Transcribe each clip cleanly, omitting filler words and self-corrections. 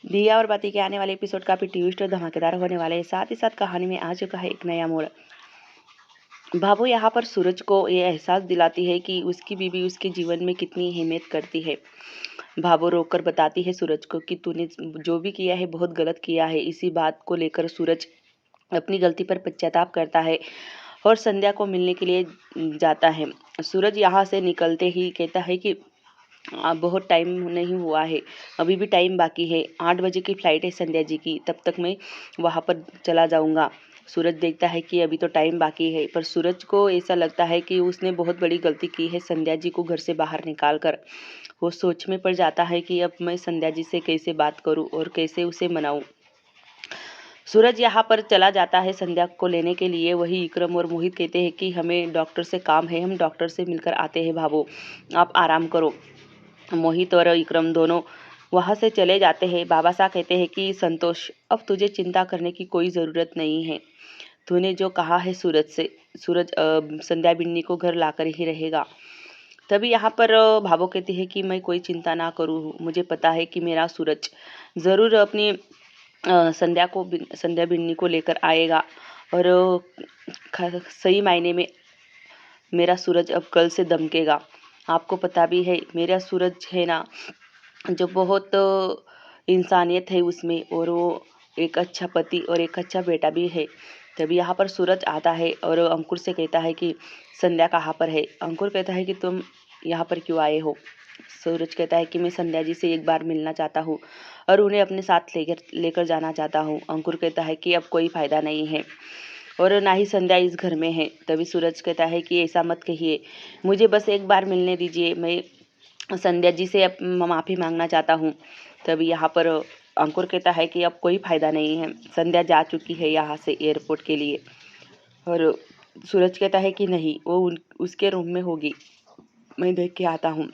दिया और बाती के आने वाले एपिसोड काफ़ी ट्विस्ट और धमाकेदार होने वाले हैं। साथ ही साथ कहानी में आ चुका है एक नया मोड़। भाभो यहाँ पर सूरज को ये एहसास दिलाती है कि उसकी बीवी उसके जीवन में कितनी अहमियत करती है। भाभो रोककर बताती है सूरज को कि तूने जो भी किया है बहुत गलत किया है। इसी बात को लेकर सूरज अपनी गलती पर पश्चाताप करता है और संध्या को मिलने के लिए जाता है। सूरज यहाँ से निकलते ही कहता है कि अब बहुत टाइम नहीं हुआ है, अभी भी टाइम बाकी है। 8 बजे की फ़्लाइट है संध्या जी की, तब तक मैं वहाँ पर चला जाऊँगा। सूरज देखता है कि अभी तो टाइम बाकी है, पर सूरज को ऐसा लगता है कि उसने बहुत बड़ी गलती की है संध्या जी को घर से बाहर निकाल कर। वो सोच में पड़ जाता है कि अब मैं संध्या जी से कैसे बात करूँ और कैसे उसे मनाऊँ। सूरज यहाँ पर चला जाता है संध्या को लेने के लिए। वही विक्रम और मोहित कहते हैं कि हमें डॉक्टर से काम है, हम डॉक्टर से मिलकर आते हैं भाभो, आप आराम करो। मोहित और विक्रम दोनों वहाँ से चले जाते हैं। बाबा साहब कहते हैं कि संतोष, अब तुझे चिंता करने की कोई ज़रूरत नहीं है। तूने जो कहा है सूरज संध्या बिन्नी को घर लाकर ही रहेगा। तभी यहाँ पर भाभो कहती है कि मैं कोई चिंता ना करूँ, मुझे पता है कि मेरा सूरज ज़रूर अपनी संध्या बिन्नी को लेकर आएगा और सही मायने में मेरा सूरज अब कल से दमकेगा। आपको पता भी है मेरा सूरज है ना, जो बहुत इंसानियत है उसमें, और वो एक अच्छा पति और एक अच्छा बेटा भी है। तभी यहाँ पर सूरज आता है और अंकुर से कहता है कि संध्या कहाँ पर है। अंकुर कहता है कि तुम यहाँ पर क्यों आए हो। सूरज कहता है कि मैं संध्या जी से एक बार मिलना चाहता हूँ और उन्हें अपने साथ लेकर जाना चाहता हूँ। अंकुर कहता है कि अब कोई फ़ायदा नहीं है और ना ही संध्या इस घर में है। तभी सूरज कहता है कि ऐसा मत कहिए, मुझे बस एक बार मिलने दीजिए, मैं संध्या जी से अब माफ़ी मांगना चाहता हूँ। तभी यहाँ पर अंकुर कहता है कि अब कोई फ़ायदा नहीं है, संध्या जा चुकी है यहाँ से एयरपोर्ट के लिए। और सूरज कहता है कि नहीं, वो उसके रूम में होगी, मैं देख के आता हूँ।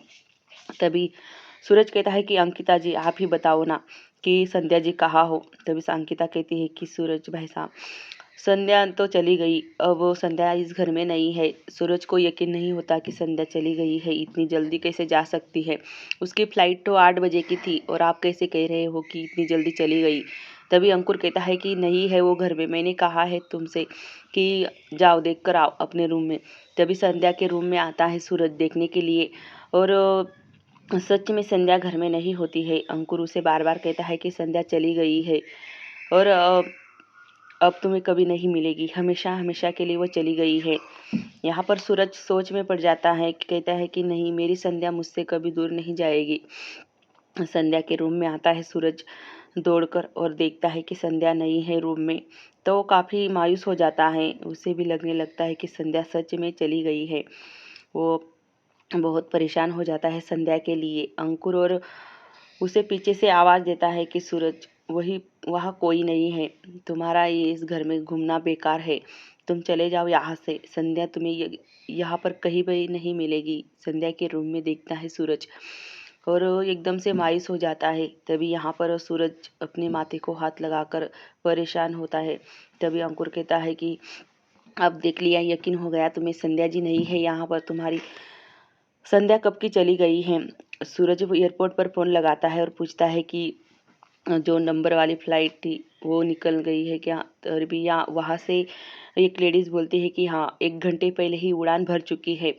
तभी सूरज कहता है कि अंकिता जी आप ही बताओ ना कि संध्या जी कहाँ हो। तभी अंकिता कहती है कि सूरज भाई साहब, संध्या तो चली गई, अब वो संध्या इस घर में नहीं है। सूरज को यकीन नहीं होता कि संध्या चली गई है, इतनी जल्दी कैसे जा सकती है। उसकी फ़्लाइट तो 8 बजे की थी और आप कैसे कह रहे हो कि इतनी जल्दी चली गई। तभी अंकुर कहता है कि नहीं है वो घर में, मैंने कहा है तुमसे कि जाओ देख कर आओ अपने रूम में। तभी संध्या के रूम में आता है सूरज देखने के लिए और सच में संध्या घर में नहीं होती है। अंकुर उसे बार बार कहता है कि संध्या चली गई है और अब तुम्हें कभी नहीं मिलेगी, हमेशा हमेशा के लिए वो चली गई है। यहाँ पर सूरज सोच में पड़ जाता है, कहता है कि नहीं, मेरी संध्या मुझसे कभी दूर नहीं जाएगी। संध्या के रूम में आता है सूरज दौड़कर और देखता है कि संध्या नहीं है रूम में, तो वो काफ़ी मायूस हो जाता है। उसे भी लगने लगता है कि संध्या सच में चली गई है। वो बहुत परेशान हो जाता है संध्या के लिए। अंकुर और उसे पीछे से आवाज़ देता है कि सूरज, वही वहाँ कोई नहीं है, तुम्हारा ये इस घर में घूमना बेकार है, तुम चले जाओ यहाँ से। संध्या तुम्हें यहाँ पर कहीं भी नहीं मिलेगी। संध्या के रूम में देखता है सूरज और वो एकदम से मायूस हो जाता है। तभी यहाँ पर सूरज अपने माथे को हाथ लगाकर परेशान होता है। तभी अंकुर कहता है कि अब देख लिया, यकीन हो गया तुम्हें, संध्या जी नहीं है यहाँ पर तुम्हारी। संध्या कब की चली गई है। सूरज एयरपोर्ट पर फ़ोन लगाता है और पूछता है कि जो नंबर वाली फ़्लाइट थी वो निकल गई है क्या। तभी यहाँ वहाँ से एक लेडीज़ बोलती है कि हाँ, 1 घंटे पहले ही उड़ान भर चुकी है।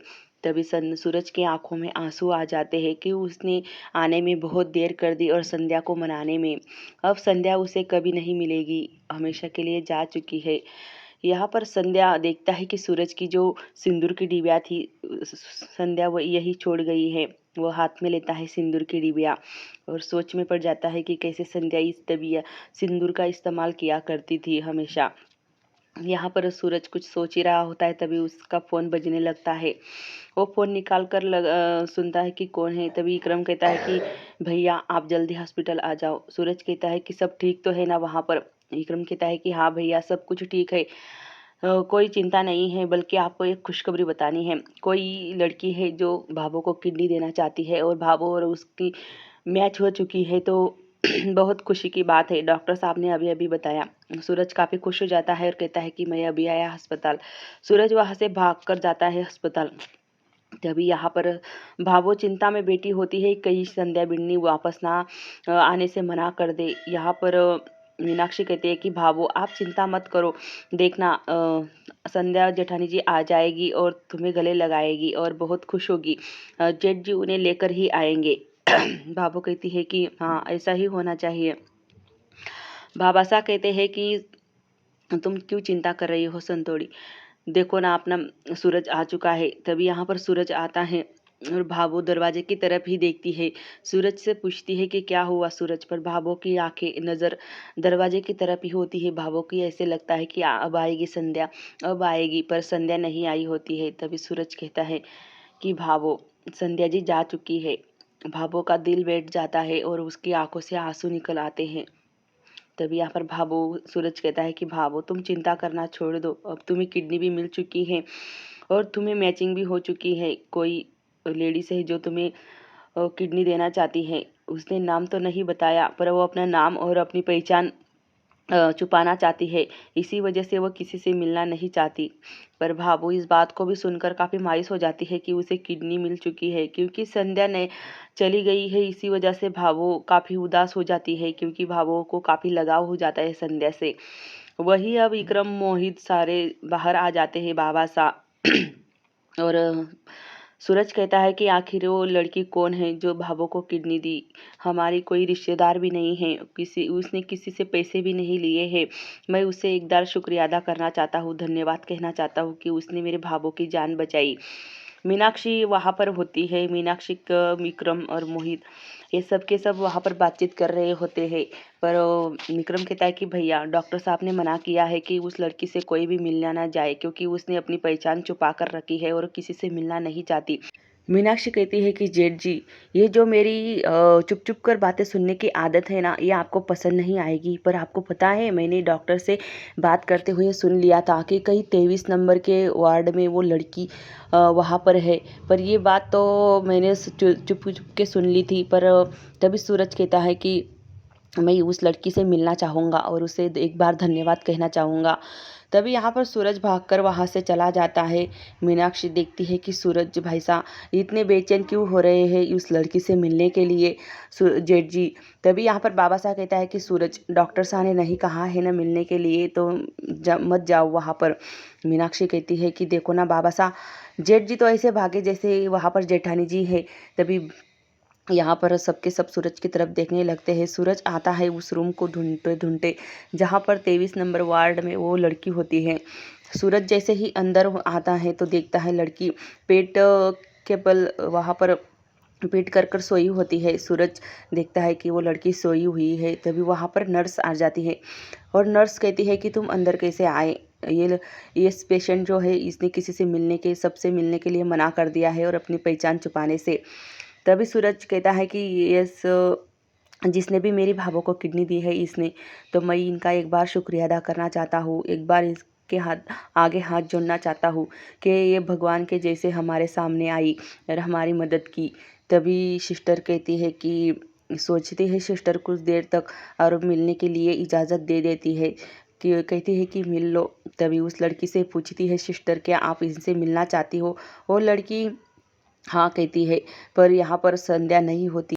तभी सूरज की आंखों में आंसू आ जाते हैं कि उसने आने में बहुत देर कर दी और संध्या को मनाने में। अब संध्या उसे कभी नहीं मिलेगी, हमेशा के लिए जा चुकी है। यहाँ पर संध्या देखता है कि सूरज की जो सिंदूर की डिबिया थी, संध्या वो यही छोड़ गई है। वो हाथ में लेता है सिंदूर की डिबिया और सोच में पड़ जाता है कि कैसे संध्या इस डिबिया सिंदूर का इस्तेमाल किया करती थी हमेशा। यहाँ पर सूरज कुछ सोच ही रहा होता है, तभी उसका फ़ोन बजने लगता है। वो फ़ोन निकाल कर सुनता है कि कौन है। तभी विक्रम कहता है कि भैया आप जल्दी हॉस्पिटल आ जाओ। सूरज कहता है कि सब ठीक तो है ना वहाँ पर। विक्रम कहता है कि हाँ भैया, सब कुछ ठीक है, कोई चिंता नहीं है, बल्कि आपको एक खुशखबरी बतानी है। कोई लड़की है जो भाभो को किडनी देना चाहती है और भाभो और उसकी मैच हो चुकी है, तो बहुत खुशी की बात है, डॉक्टर साहब ने अभी अभी बताया। सूरज काफ़ी खुश हो जाता है और कहता है कि मैं अभी आया अस्पताल। सूरज वहाँ से भाग कर जाता है अस्पताल। तभी यहाँ पर भावो चिंता में बैठी होती है, कहीं संध्या बिन्नी वापस ना आने से मना कर दे। यहाँ पर मीनाक्षी कहती है कि भावो आप चिंता मत करो, देखना संध्या जेठानी जी आ जाएगी और तुम्हें गले लगाएगी और बहुत खुश होगी। जेठ जी उन्हें लेकर ही आएंगे। भावो कहती है कि हाँ, ऐसा ही होना चाहिए। भाबासा कहते हैं कि तुम क्यों चिंता कर रही हो संतोड़ी, देखो ना अपना सूरज आ चुका है। तभी यहाँ पर सूरज आता है और भावो दरवाजे की तरफ ही देखती है। सूरज से पूछती है कि क्या हुआ सूरज, पर भावो की आंखें नज़र दरवाजे की तरफ ही होती है। भावो की ऐसे लगता है कि अब आएगी संध्या, अब आएगी, पर संध्या नहीं आई होती है। तभी सूरज कहता है कि भावो संध्या जी जा चुकी है। भावो का दिल बैठ जाता है और उसकी आंखों से आंसू निकल आते हैं। तभी यहाँ पर भावो सूरज कहता है कि भावो तुम चिंता करना छोड़ दो, अब तुम्हें किडनी भी मिल चुकी है और तुम्हें मैचिंग भी हो चुकी है। कोई लेडीज है जो तुम्हें किडनी देना चाहती है। उसने नाम तो नहीं बताया, पर वो अपना नाम और अपनी पहचान छुपाना चाहती है, इसी वजह से वो किसी से मिलना नहीं चाहती। पर भावो इस बात को भी सुनकर काफ़ी मायूस हो जाती है कि उसे किडनी मिल चुकी है, क्योंकि संध्या ने चली गई है। इसी वजह से भावो काफ़ी उदास हो जाती है, क्योंकि भावो को काफ़ी लगाव हो जाता है संध्या से। वही अब विक्रम मोहित सारे बाहर आ जाते हैं बाबा सा। और सूरज कहता है कि आखिर वो लड़की कौन है जो भावो को किडनी दी। हमारी कोई रिश्तेदार भी नहीं है, उसने किसी से पैसे भी नहीं लिए हैं। मैं उसे एक बार शुक्रिया अदा करना चाहता हूँ, धन्यवाद कहना चाहता हूँ कि उसने मेरे भावो की जान बचाई। मीनाक्षी वहाँ पर होती है। मीनाक्षी विक्रम और मोहित ये सब के सब वहाँ पर बातचीत कर रहे होते हैं। पर विक्रम कहता है कि भैया डॉक्टर साहब ने मना किया है कि उस लड़की से कोई भी मिलना ना जाए, क्योंकि उसने अपनी पहचान छुपा कर रखी है और किसी से मिलना नहीं चाहती। मीनाक्षी कहती है कि जेठ जी, ये जो मेरी चुप चुप कर बातें सुनने की आदत है ना, ये आपको पसंद नहीं आएगी। पर आपको पता है मैंने डॉक्टर से बात करते हुए सुन लिया था कि कहीं 23 नंबर के वार्ड में वो लड़की वहाँ पर है। पर ये बात तो मैंने चुप चुप के सुन ली थी। पर तभी सूरज कहता है कि मैं उस लड़की से मिलना चाहूँगा और उसे एक बार धन्यवाद कहना चाहूँगा। तभी यहाँ पर सूरज भागकर वहाँ से चला जाता है। मीनाक्षी देखती है कि सूरज भाई साहब इतने बेचैन क्यों हो रहे हैं उस लड़की से मिलने के लिए जेठ जी। तभी यहाँ पर बाबा साहब कहता है कि सूरज डॉक्टर साहब ने नहीं कहा है ना मिलने के लिए, तो मत जाओ वहाँ पर। मीनाक्षी कहती है कि देखो ना बाबा साहब, जेठ जी तो ऐसे भागे जैसे वहाँ पर जेठानी जी है। तभी यहाँ पर सबके सब सूरज की तरफ देखने लगते हैं। सूरज आता है उस रूम को ढूंढते ढूंढते जहाँ पर 23 नंबर वार्ड में वो लड़की होती है। सूरज जैसे ही अंदर आता है तो देखता है लड़की पेट के बल वहाँ पर पीट कर कर सोई होती है। सूरज देखता है कि वो लड़की सोई हुई है। तभी वहाँ पर नर्स आ जाती है और नर्स कहती है कि तुम अंदर कैसे आए, ये पेशेंट जो है इसने किसी से मिलने के सबसे मिलने के लिए मना कर दिया है और अपनी पहचान छुपाने से। तभी सूरज कहता है कि यस, जिसने भी मेरी भावों को किडनी दी है इसने, तो मैं इनका एक बार शुक्रिया अदा करना चाहता हूँ, एक बार इसके आगे हाथ जोड़ना चाहता हूँ कि ये भगवान के जैसे हमारे सामने आई और हमारी मदद की। तभी सिस्टर कहती है कि सोचती है सिस्टर कुछ देर तक और मिलने के लिए इजाज़त दे देती है कि कहती है कि मिल लो। तभी उस लड़की से पूछती है सिस्टर क्या आप इनसे मिलना चाहती हो। वो लड़की हाँ कहती है, पर यहाँ पर संध्या नहीं होती।